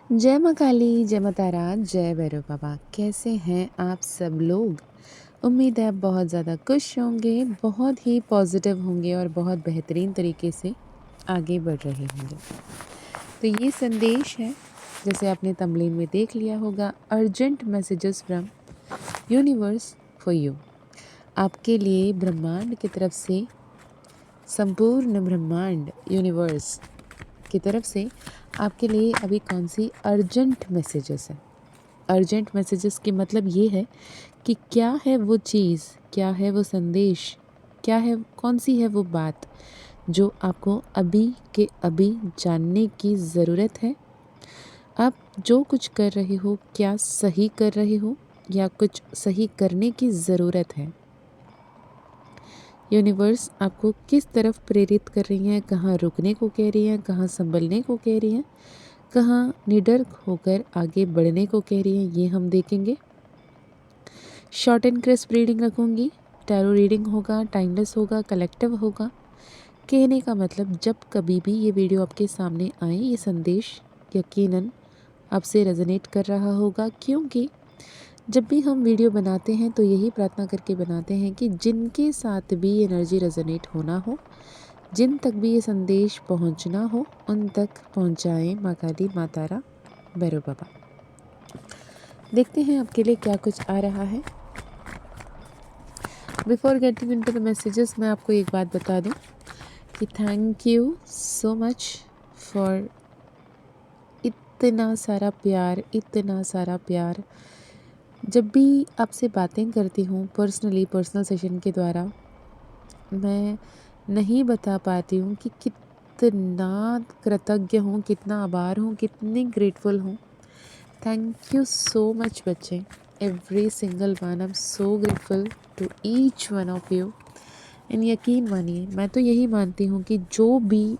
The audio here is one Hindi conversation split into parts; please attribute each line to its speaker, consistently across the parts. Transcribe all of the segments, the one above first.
Speaker 1: जय माँ काली, जय माँ तारा, जय भैरव बाबा। कैसे हैं आप सब लोग? उम्मीद है आप बहुत ज़्यादा खुश होंगे, बहुत ही पॉजिटिव होंगे और बहुत बेहतरीन तरीके से आगे बढ़ रहे होंगे। तो ये संदेश है, जैसे आपने तम्बलीन में देख लिया होगा, urgent messages from universe for you. आपके लिए ब्रह्मांड की तरफ से, संपूर्ण ब्रह्मांड यूनिवर्स की तरफ से आपके लिए अभी कौन सी अर्जेंट मैसेजेस है। अर्जेंट मैसेजेस की मतलब ये है कि क्या है वो चीज़, क्या है वो संदेश, क्या है, कौन सी है वो बात जो आपको अभी के अभी जानने की ज़रूरत है। आप जो कुछ कर रहे हो, क्या सही कर रहे हो या कुछ सही करने की ज़रूरत है। यूनिवर्स आपको किस तरफ प्रेरित कर रही हैं, कहाँ रुकने को कह रही हैं, कहाँ संभलने को कह रही हैं, कहाँ निडर होकर आगे बढ़ने को कह रही हैं, ये हम देखेंगे। शॉर्ट एंड क्रिस्प रीडिंग रखूँगी। टैरो रीडिंग होगा, टाइमलेस होगा, कलेक्टिव होगा। कहने का मतलब जब कभी भी ये वीडियो आपके सामने आए, ये संदेश यकीनन आपसे रेजोनेट कर रहा होगा, क्योंकि जब भी हम वीडियो बनाते हैं तो यही प्रार्थना करके बनाते हैं कि जिनके साथ भी ये एनर्जी रेजोनेट होना हो, जिन तक भी ये संदेश पहुंचना हो, उन तक पहुंचाएं माँ काली, माँ तारा, भैरव बाबा। देखते हैं आपके लिए क्या कुछ आ रहा है। Before getting into the messages, मैं आपको एक बात बता दूं कि thank you so much for इतना सारा प्यार, इतना सारा प्यार। जब भी आपसे बातें करती हूँ पर्सनली, पर्सनल सेशन के द्वारा, मैं नहीं बता पाती हूँ कि कितना कृतज्ञ हूँ, कितना आभार हूँ, कितनी ग्रेटफुल हूँ। थैंक यू सो मच बच्चे, every single one. I am so grateful to each one of you. And यकीन मानिए, मैं तो यही मानती हूँ कि जो भी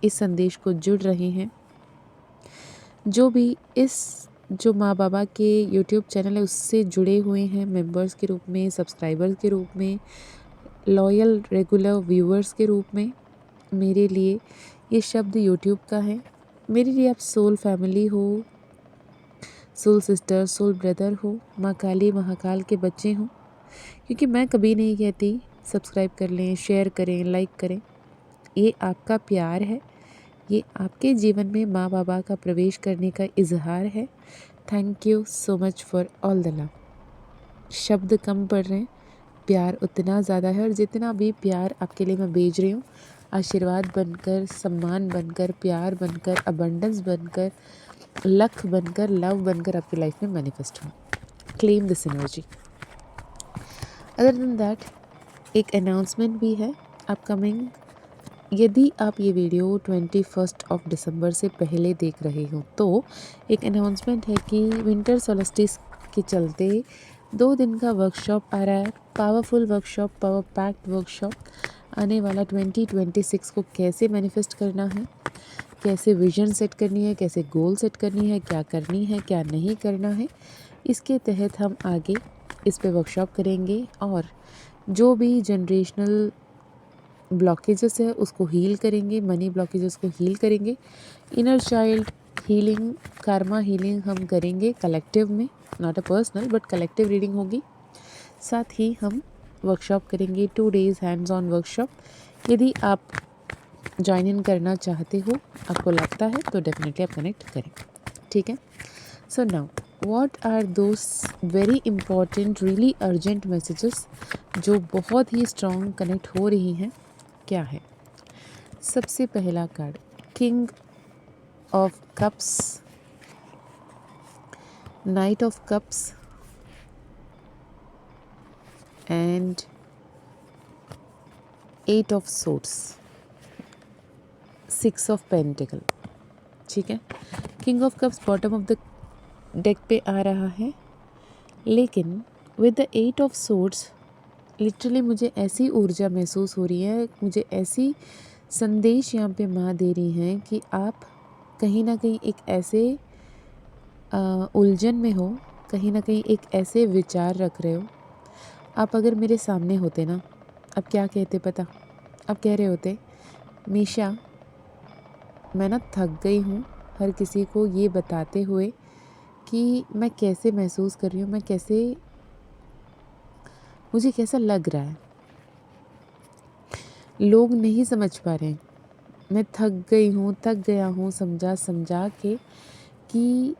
Speaker 1: इस संदेश को जुड़ रहे हैं, जो भी जो माँ बाबा के यूट्यूब चैनल है उससे जुड़े हुए हैं, मेंबर्स के रूप में, सब्सक्राइबर्स के रूप में, लॉयल रेगुलर व्यूअर्स के रूप में, मेरे लिए ये शब्द यूट्यूब का है। मेरे लिए आप सोल फैमिली हो, सोल सिस्टर, सोल ब्रदर हो, माँ काली महाकाल के बच्चे हों। क्योंकि मैं कभी नहीं कहती सब्सक्राइब कर लें, शेयर करें, लाइक करें। ये आपका प्यार है, ये आपके जीवन में माँ बाबा का प्रवेश करने का इजहार है। Thank you so much for all the love. शब्द कम पड़ रहे हैं, प्यार उतना ज़्यादा है, और जितना भी प्यार आपके लिए मैं भेज रही हूँ, आशीर्वाद बनकर, सम्मान बनकर, प्यार बनकर, अबंडेंस बनकर, लक बनकर, लव बनकर आपकी लाइफ में मैनिफेस्ट हो। Claim this energy. Other than that, एक अनाउंसमेंट भी है अपकमिंग। यदि आप ये वीडियो 21 दिसंबर से पहले देख रहे हो तो एक अनाउंसमेंट है कि विंटर सोलस्टिस के चलते 2 दिन का वर्कशॉप आ रहा है। Powerful workshop, power packed workshop आने वाला 2026 को। कैसे मैनिफेस्ट करना है, कैसे विजन सेट करनी है, कैसे गोल सेट करनी है, क्या करनी है, क्या नहीं करना है, इसके तहत हम आगे इस पे वर्कशॉप करेंगे। और जो भी जनरेशनल ब्लॉकेजेस है उसको हील करेंगे, मनी ब्लॉकेजेस को हील करेंगे, inner child healing, Karma healing हम करेंगे कलेक्टिव में, not a personal but collective reading होगी। साथ ही हम वर्कशॉप करेंगे, 2 डेज़ हैंड्स ऑन वर्कशॉप। यदि आप ज्वाइन इन करना चाहते हो, आपको लगता है, तो डेफिनेटली आप कनेक्ट करें, ठीक है। So now, what are those very important, really urgent messages जो बहुत ही स्ट्रॉन्ग कनेक्ट हो रही हैं, क्या है। सबसे पहला card, king of cups, night of cups and 8 of swords, 6 of pentacle, ठीक है। King of cups bottom of the deck पे आ रहा है, लेकिन with the 8 of swords literally मुझे ऐसी ऊर्जा महसूस हो रही है, मुझे ऐसी संदेश यहाँ पे माँ दे रही हैं कि आप कहीं ना कहीं एक ऐसे उलझन में हो, कहीं ना कहीं एक ऐसे विचार रख रहे हो। आप अगर मेरे सामने होते ना, अब क्या कहते पता, अब कह रहे होते, मीशा मैं ना थक गई हूँ, हर किसी को ये बताते हुए कि मैं कैसे महसूस कर रही हूँ, मुझे कैसा लग रहा है। लोग नहीं समझ पा रहे हैं। मैं थक गया हूँ समझा समझा के कि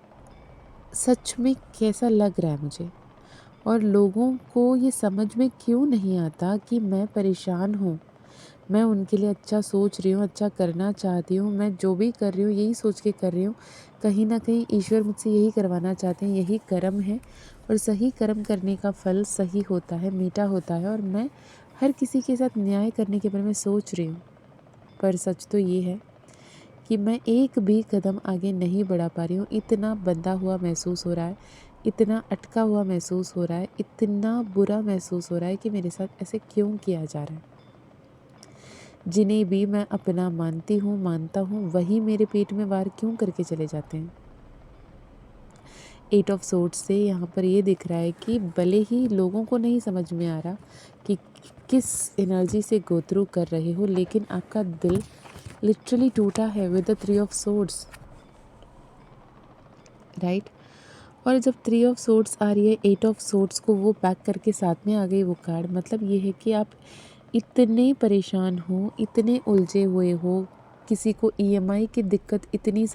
Speaker 1: सच में कैसा लग रहा है मुझे। और लोगों को ये समझ में क्यों नहीं आता कि मैं परेशान हूँ। मैं उनके लिए अच्छा सोच रही हूँ, अच्छा करना चाहती हूँ। मैं जो भी कर रही हूँ यही सोच के कर रही हूँ। कहीं न कहीं ईश्वर मुझसे यही करवाना चाहते हैं, यही कर्म है और सही कर्म करने का फल सही होता है, मीठा होता है। और मैं हर किसी के साथ न्याय करने के बारे में सोच रही हूँ। पर सच तो ये है कि मैं एक भी कदम आगे नहीं बढ़ा पा रही हूँ। इतना बंधा हुआ महसूस हो रहा है, इतना अटका हुआ महसूस हो रहा है, इतना बुरा महसूस हो रहा है कि मेरे साथ ऐसे क्यों किया जा रहा है। जिन्हें भी मैं अपना मानता हूँ वही मेरे पेट में वार क्यों करके चले जाते हैं। 8 ऑफ सोर्ड्स से यहाँ पर ये दिख रहा है कि भले ही लोगों को नहीं समझ में आ रहा कि किस एनर्जी से गो थ्रू कर रहे हो, लेकिन आपका दिल लिटरली टूटा है with the 3 of swords, right. और जब 3 ऑफ सोर्ड्स आ रही है 8 ऑफ सोर्ड्स को वो बैक करके साथ में आ गई वो कार्ड, मतलब ये है कि आप इतने परेशान हो, इतने उलझे हुए हो, किसी को ईएमआई की दिक्कत इतनी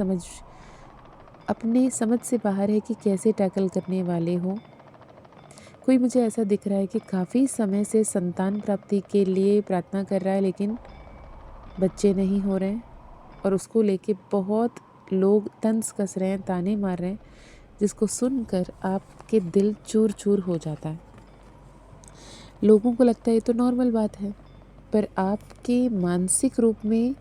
Speaker 1: अपने समझ से बाहर है कि कैसे टैकल करने वाले हो। कोई मुझे ऐसा दिख रहा है कि काफ़ी समय से संतान प्राप्ति के लिए प्रार्थना कर रहा है, लेकिन बच्चे नहीं हो रहे हैं और उसको लेके बहुत लोग तंज कस रहे हैं, ताने मार रहे हैं, जिसको सुनकर आपके दिल चूर चूर हो जाता है। लोगों को लगता है ये तो नॉर्मल बात है, पर आपके मानसिक रूप में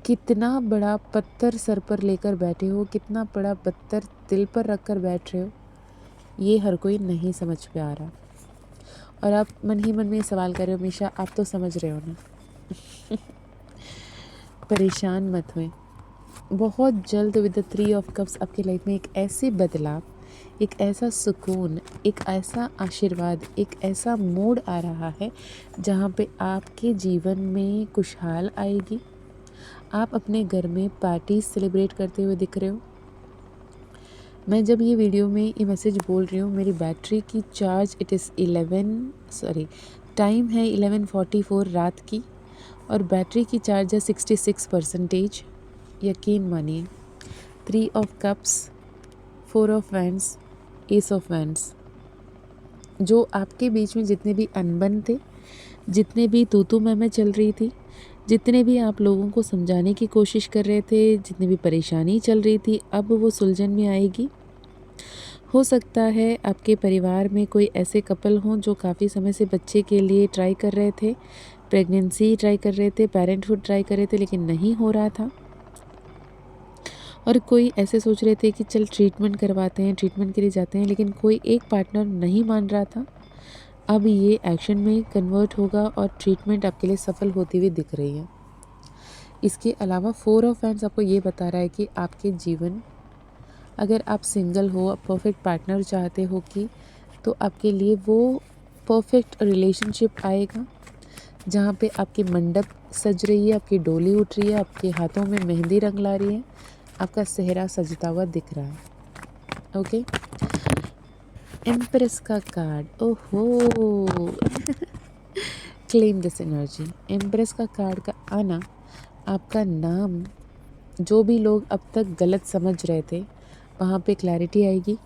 Speaker 1: कितना बड़ा पत्थर सर पर लेकर बैठे हो, कितना बड़ा पत्थर दिल पर रख कर बैठ रहे हो, ये हर कोई नहीं समझ पे आ रहा। और आप मन ही मन में सवाल कर रहे हो, मीशा आप तो समझ रहे हो ना। परेशान मत हुए। बहुत जल्द विद द 3 ऑफ कप्स आपकी लाइफ में एक ऐसे बदलाव, एक ऐसा सुकून, एक ऐसा आशीर्वाद, एक ऐसा मोड़ आ रहा है जहाँ पे आपके जीवन में खुशहाल आएगी। आप अपने घर में पार्टी सेलिब्रेट करते हुए दिख रहे हो। मैं जब ये वीडियो में ये मैसेज बोल रही हूँ, मेरी बैटरी की चार्ज टाइम है 11:44 रात की और बैटरी की चार्ज है 66%। यकीन मानिए 3 of cups, 4 of wands, S of wands, जो आपके बीच में जितने भी अनबन थे, जितने भी तू मैं चल रही थी, जितने भी आप लोगों को समझाने की कोशिश कर रहे थे, जितनी भी परेशानी चल रही थी, अब वो सुलझन में आएगी। हो सकता है आपके परिवार में कोई ऐसे कपल हों जो काफ़ी समय से बच्चे के लिए ट्राई कर रहे थे, प्रेगनेंसी ट्राई कर रहे थे, पेरेंटहुड ट्राई कर रहे थे, लेकिन नहीं हो रहा था। और कोई ऐसे सोच रहे थे कि चल ट्रीटमेंट करवाते हैं, ट्रीटमेंट के लिए जाते हैं, लेकिन कोई एक पार्टनर नहीं मान रहा था। अब ये एक्शन में कन्वर्ट होगा और ट्रीटमेंट आपके लिए सफल होती हुई दिख रही है। इसके अलावा 4 ऑफ वैंड्स आपको ये बता रहा है कि आपके जीवन, अगर आप सिंगल हो, आप परफेक्ट पार्टनर चाहते हो कि, तो आपके लिए वो परफेक्ट रिलेशनशिप आएगा जहाँ पे आपकी मंडप सज रही है, आपकी डोली उठ रही है, आपके हाथों में मेहंदी रंग ला रही है, आपका सेहरा सजता हुआ दिख रहा है। ओके, एम्प्रेस का कार्ड, ओहो। Claim this energy. एम्प्रेस का कार्ड का आना, आपका नाम जो भी लोग अब तक गलत समझ रहे थे वहाँ पे क्लैरिटी आएगी।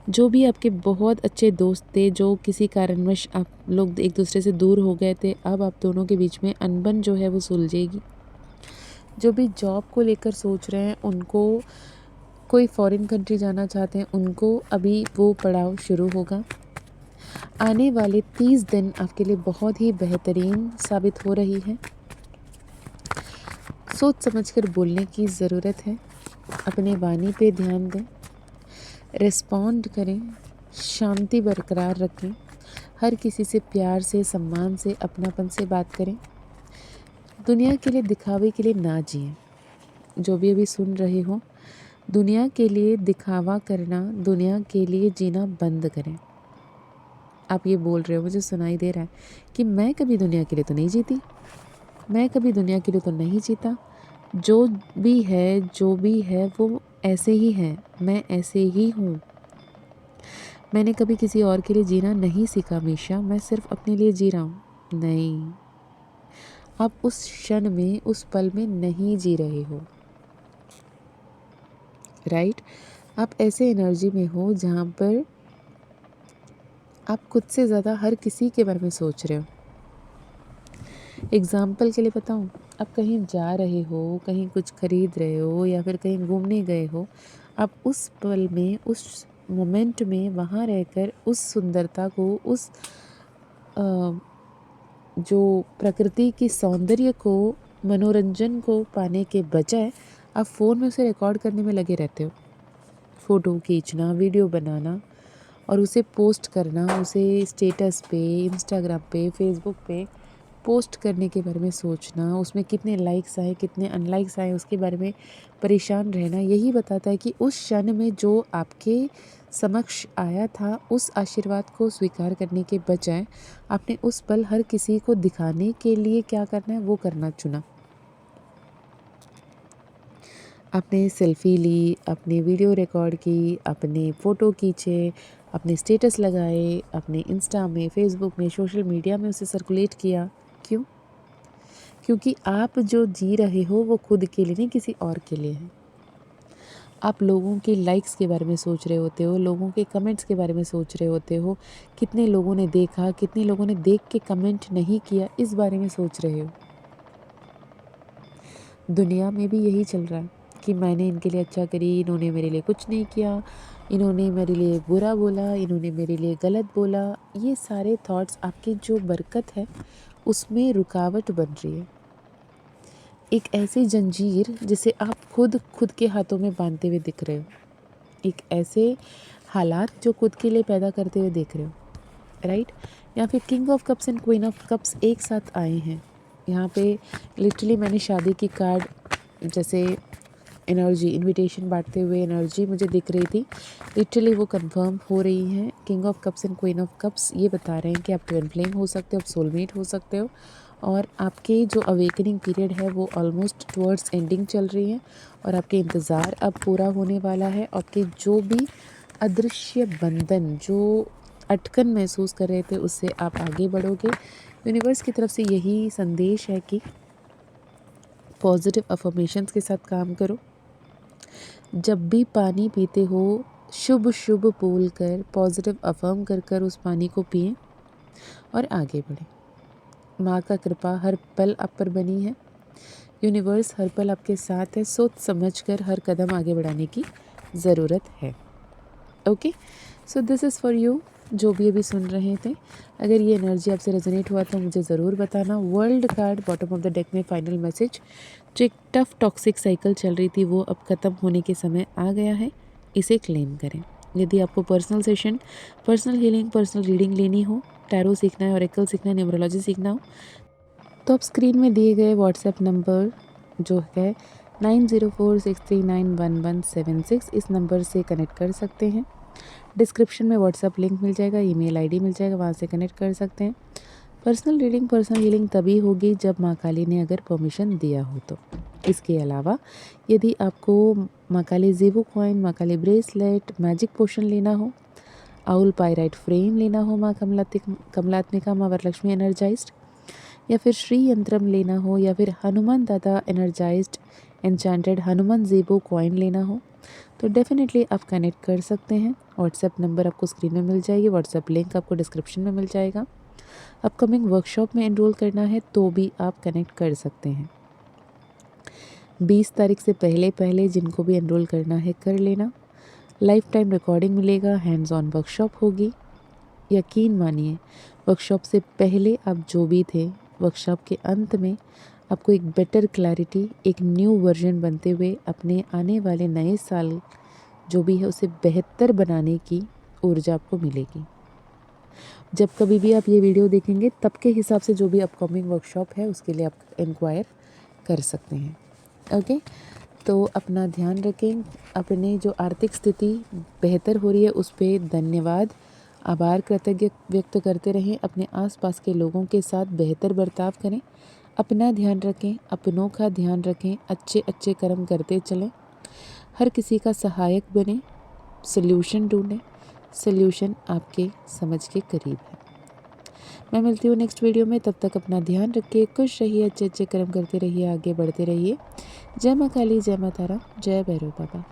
Speaker 1: जो भी आपके बहुत अच्छे दोस्त थे, जो किसी कारणवश आप लोग एक दूसरे से दूर हो गए थे, अब आप दोनों के बीच में अनबन जो है वो सुलझेगी। जो भी जॉब को लेकर सोच रहे हैं, उनको, कोई फॉरेन कंट्री जाना चाहते हैं, उनको अभी वो पड़ाव शुरू होगा। आने वाले 30 दिन आपके लिए बहुत ही बेहतरीन साबित हो रही है। सोच समझकर बोलने की ज़रूरत है। अपने वाणी पे ध्यान दें, रिस्पॉन्ड करें, शांति बरकरार रखें, हर किसी से प्यार से, सम्मान से, अपनापन से बात करें। दुनिया के लिए, दिखावे के लिए ना जिएं। जो भी अभी सुन रहे हो, दुनिया के लिए दिखावा करना, दुनिया के लिए जीना बंद करें। आप ये बोल रहे हो, मुझे सुनाई दे रहा है कि मैं कभी दुनिया के लिए तो नहीं जीती, मैं कभी दुनिया के लिए तो नहीं जीता। जो भी है वो ऐसे ही है, मैं ऐसे ही हूँ। मैंने कभी किसी और के लिए जीना नहीं सीखा मीशा, मैं सिर्फ अपने लिए जी रहा हूँ। नहीं, आप उस क्षण में, उस पल में नहीं जी रहे हो, राइट? आप ऐसे एनर्जी में हो जहाँ पर आप खुद से ज़्यादा हर किसी के बारे में सोच रहे हो। एग्ज़ाम्पल के लिए बताऊँ, आप कहीं जा रहे हो, कहीं कुछ खरीद रहे हो या फिर कहीं घूमने गए हो, आप उस पल में, उस मोमेंट में वहाँ रहकर उस सुंदरता को, उस जो प्रकृति की सौंदर्य को, मनोरंजन को पाने के बजाय आप फ़ोन में उसे रिकॉर्ड करने में लगे रहते हो। फ़ोटो खींचना, वीडियो बनाना और उसे पोस्ट करना, उसे स्टेटस पे, इंस्टाग्राम पे, फेसबुक पे पोस्ट करने के बारे में सोचना, उसमें कितने लाइक्स आए, कितने अनलाइक्स आए, उसके बारे में परेशान रहना, यही बताता है कि उस क्षण में जो आपके समक्ष आया था, उस आशीर्वाद को स्वीकार करने के बजाय आपने उस पल हर किसी को दिखाने के लिए क्या करना है, वो करना चुना। आपने सेल्फ़ी ली, आपने वीडियो रिकॉर्ड की, आपने फ़ोटो खींचे, आपने स्टेटस लगाए, आपने इंस्टा में, फ़ेसबुक में, सोशल मीडिया में उसे सर्कुलेट किया। क्यों? क्योंकि आप जो जी रहे हो वो खुद के लिए नहीं, किसी और के लिए है। आप लोगों के लाइक्स के बारे में सोच रहे होते हो, लोगों के कमेंट्स के बारे में सोच रहे होते हो, कितने लोगों ने देखा, कितने लोगों ने देख के कमेंट नहीं किया, इस बारे में सोच रहे हो। दुनिया में भी यही चल रहा है कि मैंने इनके लिए अच्छा करी, इन्होंने मेरे लिए कुछ नहीं किया, इन्होंने मेरे लिए बुरा बोला, इन्होंने मेरे लिए गलत बोला। ये सारे थॉट्स आपकी जो बरकत है उसमें रुकावट बन रही है। एक ऐसी जंजीर जिसे आप खुद के हाथों में बांधते हुए दिख रहे हो। एक ऐसे हालात जो खुद के लिए पैदा करते हुए देख रहे हो, राइट? या फिर king of cups and queen of cups एक साथ आए हैं। यहाँ पे लिटरली मैंने शादी की कार्ड जैसे एनर्जी, इनविटेशन बांटते हुए एनर्जी मुझे दिख रही थी। लिटरली वो कंफर्म हो रही है। King of cups and queen of cups ये बता रहे हैं कि आप ट्विन फ्लेम हो सकते हो, आप सोलमेट हो सकते हो और आपके जो अवेकनिंग पीरियड है वो ऑलमोस्ट टुवर्ड्स एंडिंग चल रही है और आपके इंतज़ार अब पूरा होने वाला है। आपके जो भी अदृश्य बंधन, जो अटकन महसूस कर रहे थे, उससे आप आगे बढ़ोगे। यूनिवर्स की तरफ से यही संदेश है कि पॉजिटिव अफर्मेशंस के साथ काम करो। जब भी पानी पीते हो, शुभ शुभ बोल कर, पॉजिटिव अफर्म कर कर उस पानी को पिएं और आगे बढ़ें। माँ का कृपा हर पल आप पर बनी है। यूनिवर्स हर पल आपके साथ है। सोच समझ कर हर कदम आगे बढ़ाने की ज़रूरत है। Okay, so this is for you जो भी अभी सुन रहे थे। अगर ये एनर्जी आपसे रेजोनेट हुआ तो मुझे ज़रूर बताना। World card bottom of the deck में फाइनल मैसेज, जो एक टफ टॉक्सिक साइकिल चल रही थी वो अब ख़त्म होने के समय आ गया है, इसे क्लेम करें। यदि आपको personal session, personal healing, personal reading लेनी हो, टैरो सीखना है, ऑरेकल सीखना है, न्यूमरोलॉजी सीखना हो, तो आप स्क्रीन में दिए गए व्हाट्सएप नंबर जो है 9046391176 इस नंबर से कनेक्ट कर सकते हैं। डिस्क्रिप्शन में व्हाट्सएप लिंक मिल जाएगा, ईमेल आईडी मिल जाएगा, वहाँ से कनेक्ट कर सकते हैं। पर्सनल रीडिंग, पर्सनल हीलिंग तभी होगी जब माँ काली ने अगर परमिशन दिया हो तो। इसके अलावा यदि आपको माँ काली ज़ेबू कॉइन, माँ काली ब्रेसलेट, मैजिक पोशन लेना हो, आउल पायराइट फ्रेम लेना हो, माँ कमलात्मिका, माँ वरलक्ष्मी एनर्जाइज्ड, या फिर श्री यंत्रम लेना हो, या फिर हनुमान दादा energised enchanted Hanuman zebu coin लेना हो, तो डेफिनेटली आप कनेक्ट कर सकते हैं। व्हाट्सएप नंबर आपको स्क्रीन में मिल जाएगी, व्हाट्सएप लिंक आपको डिस्क्रिप्शन में मिल जाएगा। अपकमिंग वर्कशॉप में एनरोल करना है तो भी आप कनेक्ट कर सकते हैं। 20 तारीख से पहले जिनको भी एनरोल करना है कर लेना। लाइफ टाइम रिकॉर्डिंग मिलेगा, हैंड्स ऑन वर्कशॉप होगी। यकीन मानिए, वर्कशॉप से पहले आप जो भी थे, वर्कशॉप के अंत में आपको एक बेटर क्लैरिटी, एक न्यू वर्जन बनते हुए अपने आने वाले नए साल जो भी है उसे बेहतर बनाने की ऊर्जा आपको मिलेगी। जब कभी भी आप ये वीडियो देखेंगे तब के हिसाब से जो भी अपकमिंग वर्कशॉप है उसके लिए आप इंक्वायर कर सकते हैं। ओके, तो अपना ध्यान रखें। अपने जो आर्थिक स्थिति बेहतर हो रही है उस पर धन्यवाद, आभार, कृतज्ञ व्यक्त करते रहें। अपने आसपास के लोगों के साथ बेहतर बर्ताव करें। अपना ध्यान रखें, अपनों का ध्यान रखें, अच्छे कर्म करते चलें। हर किसी का सहायक बने, सल्यूशन ढूंढें। सल्यूशन आपके समझ के करीब है। मैं मिलती हूँ नेक्स्ट वीडियो में, तब तक अपना ध्यान रखिए, खुश रहिए, अच्छे अच्छे कर्म करते रहिए, आगे बढ़ते रहिए। जय माँ काली, जय माँ तारा, जय भैरव बाबा।